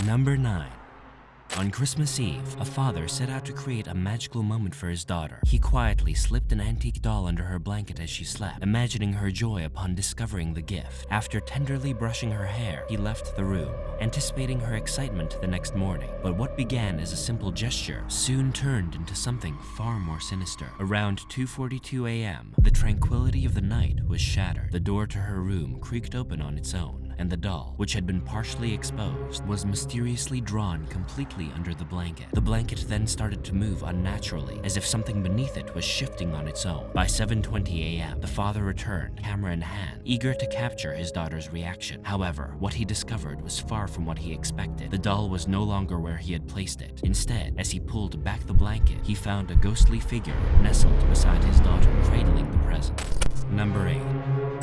Number 9. On Christmas Eve, a father set out to create a magical moment for his daughter. He quietly slipped an antique doll under her blanket as she slept, imagining her joy upon discovering the gift. After tenderly brushing her hair, he left the room, anticipating her excitement the next morning. But what began as a simple gesture soon turned into something far more sinister. Around 2:42 a.m., the tranquility of the night was shattered. The door to her room creaked open on its own, and the doll, which had been partially exposed, was mysteriously drawn completely under the blanket. The blanket then started to move unnaturally, as if something beneath it was shifting on its own. By 7:20 a.m., the father returned, camera in hand, eager to capture his daughter's reaction. However, what he discovered was far from what he expected. The doll was no longer where he had placed it. Instead, as he pulled back the blanket, he found a ghostly figure nestled beside his daughter, cradling the present. Number 8.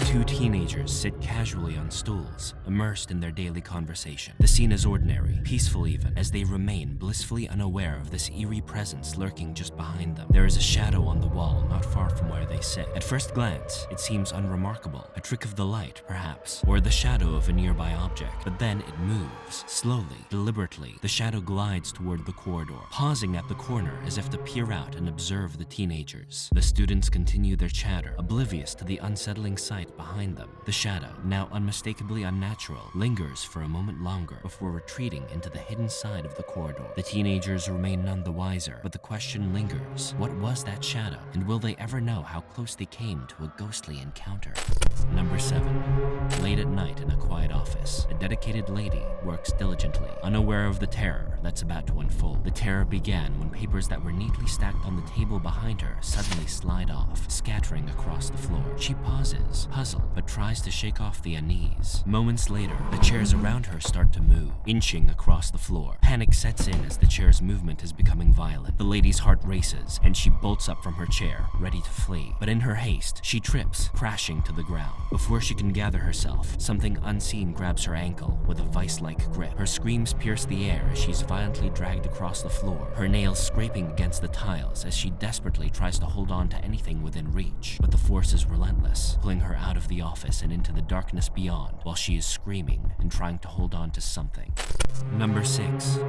Two teenagers sit casually on stools, immersed in their daily conversation. The scene is ordinary, peaceful even, as they remain blissfully unaware of this eerie presence lurking just behind them. There is a shadow on the wall not far from where they sit. At first glance, it seems unremarkable, a trick of the light, perhaps, or the shadow of a nearby object. But then it moves, slowly, deliberately. The shadow glides toward the corridor, pausing at the corner as if to peer out and observe the teenagers. The students continue their chatter, oblivious to the unsettling sight behind them. The shadow, now unmistakably unnatural, lingers for a moment longer before retreating into the hidden side of the corridor. The teenagers remain none the wiser, but the question lingers: what was that shadow, and will they ever know how close they came to a ghostly encounter? Number 7. Late at night in a quiet office, a dedicated lady works diligently, unaware of the terror that's about to unfold. The terror began when papers that were neatly stacked on the table behind her suddenly slide off, scattering across the floor. She pauses, puzzled, but tries to shake off the unease. Moments later, the chairs around her start to move, inching across the floor. Panic sets in as the chair's movement is becoming violent. The lady's heart races, and she bolts up from her chair, ready to flee. But in her haste, she trips, crashing to the ground. Before she can gather herself, something unseen grabs her ankle with a vice-like grip. Her screams pierce the air as she's violently dragged across the floor, her nails scraping against the tiles as she desperately tries to hold on to anything within reach. But the force is relentless, pulling her out of the office and into the darkness beyond, while she is screaming and trying to hold on to something. Number 6.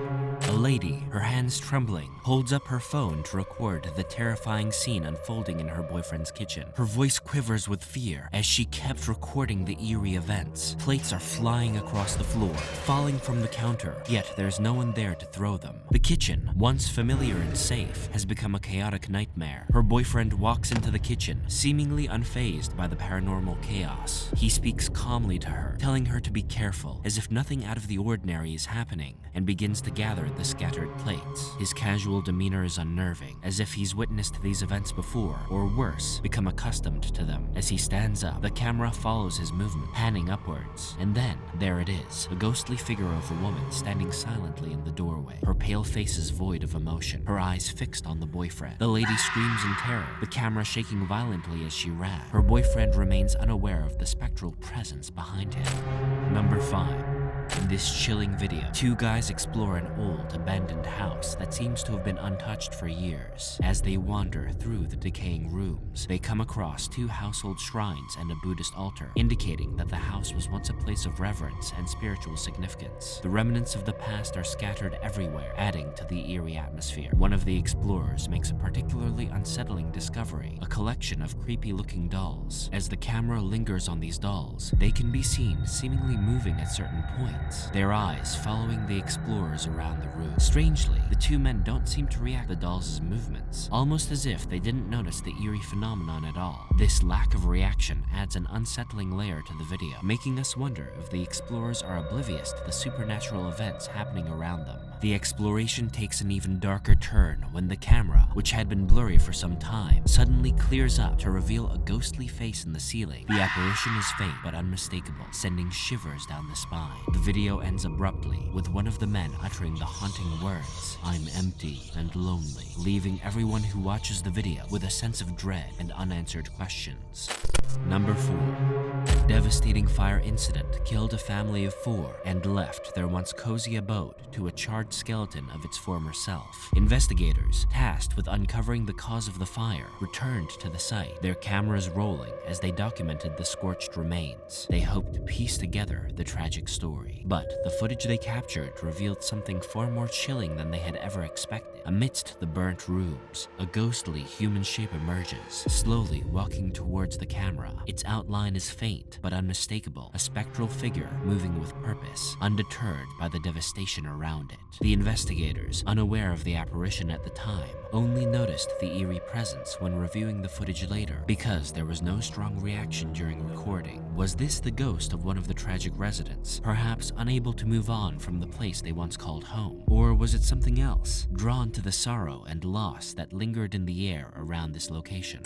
A lady, her hands trembling, holds up her phone to record the terrifying scene unfolding in her boyfriend's kitchen. Her voice quivers with fear as she kept recording the eerie events. Plates are flying across the floor, falling from the counter, yet there's no one there to throw them. The kitchen, once familiar and safe, has become a chaotic nightmare. Her boyfriend walks into the kitchen, seemingly unfazed by the paranormal chaos. He speaks calmly to her, telling her to be careful, as if nothing out of the ordinary is happening, and begins to gather the scattered plates. His casual demeanor is unnerving, as if he's witnessed these events before, or worse, become accustomed to them. As he stands up, the camera follows his movement, panning upwards, and then, there it is, a ghostly figure of a woman standing silently in the doorway. Her pale face is void of emotion, her eyes fixed on the boyfriend. The lady screams in terror, the camera shaking violently as she ran. Her boyfriend remains unaware of the spectral presence behind him. Number 5. In this chilling video, two guys explore an old, abandoned house that seems to have been untouched for years. As they wander through the decaying rooms, they come across two household shrines and a Buddhist altar, indicating that the house was once a place of reverence and spiritual significance. The remnants of the past are scattered everywhere, adding to the eerie atmosphere. One of the explorers makes a particularly unsettling discovery, a collection of creepy-looking dolls. As the camera lingers on these dolls, they can be seen seemingly moving at certain points, their eyes following the explorers around the room. Strangely, the two men don't seem to react to the dolls' movements, almost as if they didn't notice the eerie phenomenon at all. This lack of reaction adds an unsettling layer to the video, making us wonder if the explorers are oblivious to the supernatural events happening around them. The exploration takes an even darker turn when the camera, which had been blurry for some time, suddenly clears up to reveal a ghostly face in the ceiling. The apparition is faint but unmistakable, sending shivers down the spine. The video ends abruptly, with one of the men uttering the haunting words, "I'm empty and lonely," leaving everyone who watches the video with a sense of dread and unanswered questions. Number 4. devastating fire incident killed a family of 4 and left their once cozy abode to a charred skeleton of its former self. Investigators, tasked with uncovering the cause of the fire, returned to the site, their cameras rolling as they documented the scorched remains. They hoped to piece together the tragic story. But the footage they captured revealed something far more chilling than they had ever expected. Amidst the burnt rooms, a ghostly human shape emerges, slowly walking towards the camera. Its outline is faint but unmistakable, a spectral figure moving with purpose, undeterred by the devastation around it. The investigators, unaware of the apparition at the time, only noticed the eerie presence when reviewing the footage later, because there was no strong reaction during recording. Was this the ghost of one of the tragic residents, perhaps unable to move on from the place they once called home? Or was it something else, drawn to the sorrow and loss that lingered in the air around this location?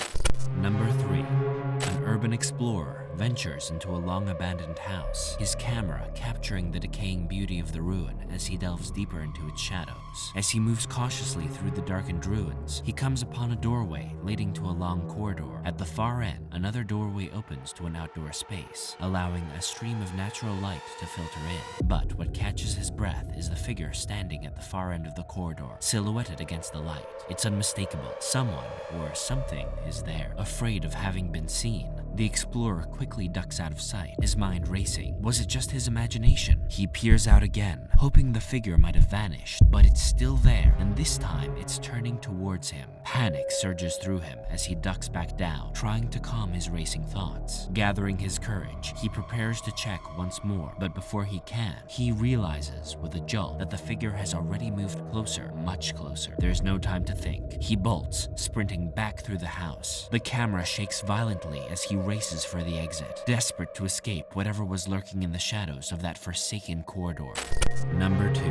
Number 3. An urban explorer ventures into a long-abandoned house, his camera capturing the decaying beauty of the ruin as he delves deeper into its shadows. As he moves cautiously through the darkened ruins, he comes upon a doorway leading to a long corridor. At the far end, another doorway opens to an outdoor space, allowing a stream of natural light to filter in. But what catches his breath is the figure standing at the far end of the corridor, silhouetted against the light. It's unmistakable. Someone or something is there, afraid of having been seen. The explorer quickly ducks out of sight, his mind racing. Was it just his imagination? He peers out again, hoping the figure might have vanished, but it's still there, and this time it's turning towards him. Panic surges through him as he ducks back down, trying to calm his racing thoughts. Gathering his courage, he prepares to check once more, but before he can, he realizes with a jolt that the figure has already moved closer, much closer. There's no time to think. He bolts, sprinting back through the house. The camera shakes violently as he races for the exit, desperate to escape whatever was lurking in the shadows of that forsaken corridor. Number 2.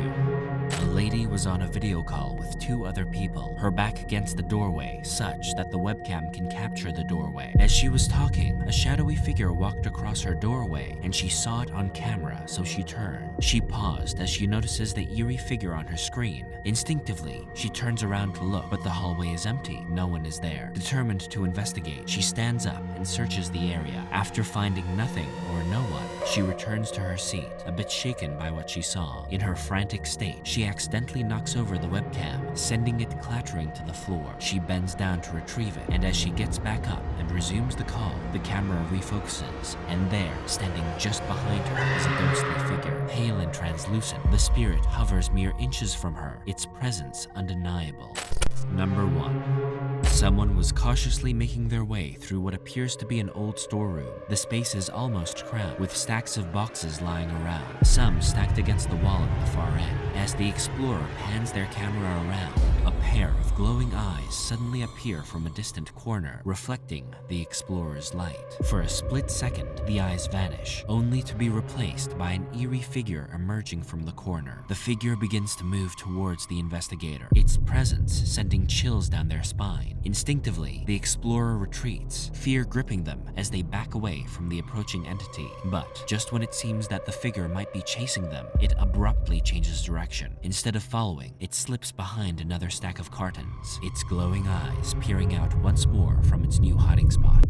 A lady was on a video call with 2 other people, her back against the doorway, such that the webcam can capture the doorway. As she was talking, a shadowy figure walked across her doorway, and she saw it on camera, so she turned. She paused as she notices the eerie figure on her screen. Instinctively, she turns around to look, but the hallway is empty. No one is there. Determined to investigate, she stands up and searches the area. After finding nothing or no one, she returns to her seat, a bit shaken by what she saw. In her frantic state, she accidentally knocks over the webcam, sending it clattering to the floor. She bends down to retrieve it, and as she gets back up and resumes the call, the camera refocuses, and there, standing just behind her, is a ghostly figure, pale and translucent. The spirit hovers mere inches from her, its presence undeniable. Number 1. Someone was cautiously making their way through what appears to be an old storeroom. The space is almost crammed, with stacks of boxes lying around, some stacked against the wall at the far end. As the explorer pans their camera around, a pair of glowing eyes suddenly appear from a distant corner, reflecting the explorer's light. For a split second, the eyes vanish, only to be replaced by an eerie figure emerging from the corner. The figure begins to move towards the investigator, its presence sending chills down their spine. Instinctively, the explorer retreats, fear gripping them as they back away from the approaching entity. But just when it seems that the figure might be chasing them, it abruptly changes direction. Instead of following, it slips behind another stack of cartons, its glowing eyes peering out once more from its new hiding spot.